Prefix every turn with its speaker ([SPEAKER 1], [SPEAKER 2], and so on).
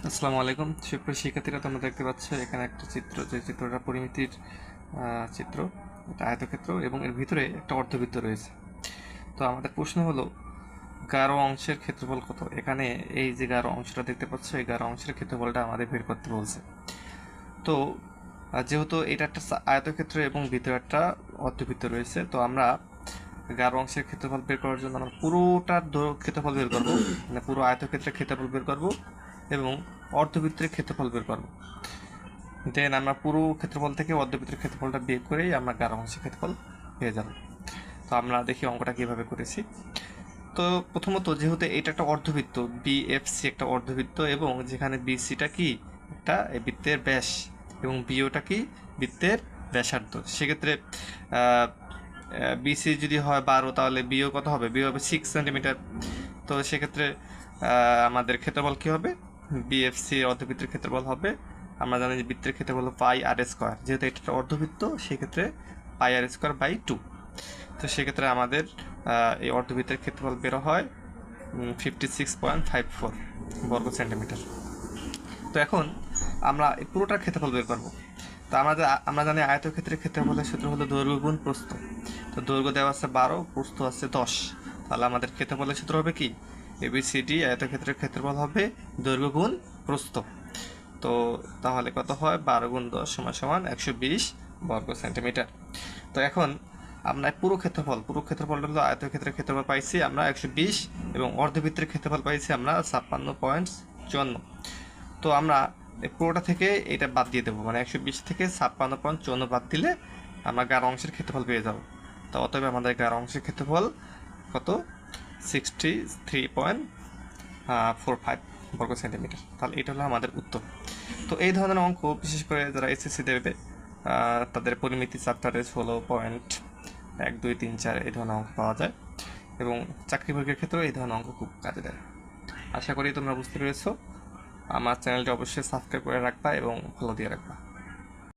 [SPEAKER 1] আসসালামু আলাইকুম সুপ্রিয় শিক্ষার্থীরা, তোমরা দেখতে পাচ্ছ এখানে একটা চিত্র, যে চিত্রটা পরিমিতির চিত্র। এটা আয়তক্ষেত্র এবং এর ভিতরে একটা অর্ধবৃত্ত রয়েছে। তো আমাদের প্রশ্ন হলো গাঢ় অংশের ক্ষেত্রফল কত। এখানে এই যে গাঢ় অংশটা দেখতে পাচ্ছ, এই গাঢ় অংশের ক্ষেত্রফলটা আমাদের বের করতে বলছে। তো যেহেতু এটা একটা আয়তক্ষেত্র এবং ভিতরে একটা অর্ধবৃত্ত রয়েছে, তো আমরা গাঢ় অংশের ক্ষেত্রফল বের করার জন্য আমরা পুরোটার ক্ষেত্রফল বের করবো, মানে পুরো আয়তক্ষেত্রের ক্ষেত্রফল বের করবো এবং অর্ধবৃত্তের ক্ষেত্রফল বের করবো। দেন আমরা পুরো ক্ষেত্রফল থেকে অর্ধবৃত্তের ক্ষেত্রফলটা বের করেই আমরা গাঢ় অংশের ক্ষেত্রফল পেয়ে যাব। তো আমরা দেখি অঙ্কটা কীভাবে করেছি। তো প্রথমত, যেহেতু এটা একটা অর্ধবৃত্ত, বিএফসি একটা অর্ধবৃত্ত এবং যেখানে বিসিটা কি একটা বৃত্তের ব্যাস এবং বিওটা কি বৃত্তের ব্যাসার্ধ, সেক্ষেত্রে বিসি যদি হয় 12, তাহলে বিও কত হবে? বিও হবে 6 সেন্টিমিটার। তো সেক্ষেত্রে আমাদের ক্ষেত্রফল কী হবে? বিএফসি অর্ধবৃত্তের ক্ষেত্রফল হবে, আমরা জানি যে বৃত্তের ক্ষেত্রফল হলো পাই আর স্কোয়ার, যেহেতু এটা একটা অর্ধবৃত্ত সেক্ষেত্রে পাই আর স্কোয়ার বাই 2। তো সেক্ষেত্রে আমাদের এই অর্ধবৃত্তের ক্ষেত্রফল বেরো হয় 56.54 বর্গ সেন্টিমিটার। তো এখন আমরা এই পুরোটার ক্ষেত্রফল বের করবো। তো আমরা জানি আয়তক্ষেত্রের ক্ষেত্রফলের সূত্র হলো দৈর্ঘ্য গুণ প্রস্থ। তো দৈর্ঘ্য দেওয়া আছে 12, প্রস্থ আছে 10। তাহলে আমাদের ক্ষেত্রফলের সূত্র হবে কি? এবিসিডি আয়তক্ষেত্রের ক্ষেত্রফল হবে দৈর্ঘ্য গুণ প্রস্থ। তো তাহলে কত হয়? 12 গুণ 10 সমান সমান 120 বর্গ সেন্টিমিটার। তো এখন আমরা পুরো ক্ষেত্রফলটা হলো আয়তক্ষেত্রের ক্ষেত্রফল পাইছি আমরা 120 এবং অর্ধবৃত্তের ক্ষেত্রফল পাইছি আমরা 56.54। তো আমরা এই পুরোটা থেকে এটা বাদ দিয়ে দেবো, মানে 120 থেকে 56.54 বাদ দিলে আমরা গাঢ় অংশের ক্ষেত্রফল পেয়ে যাব। তো অতএব আমাদের গাঢ় অংশের ক্ষেত্রফল কত? 63.45 বর্গ সেন্টিমিটার। তাহলে এটা হলো আমাদের উত্তর। তো এই ধরনের অঙ্ক বিশেষ করে যারা এসএসসি দেবে তাদের পরিমিতি চ্যাপ্টারে 16.1, 2, 3, 4 এই ধরনের অঙ্ক পাওয়া যায় এবং চাকরি পরীক্ষার ক্ষেত্রেও এই ধরনের অঙ্ক খুব কাজে দেয়। আশা করি তোমরা বুঝতে পেরেছো। আমার চ্যানেলটি অবশ্যই সাবস্ক্রাইব করে রাখবা এবং ফলো দিয়ে রাখবা।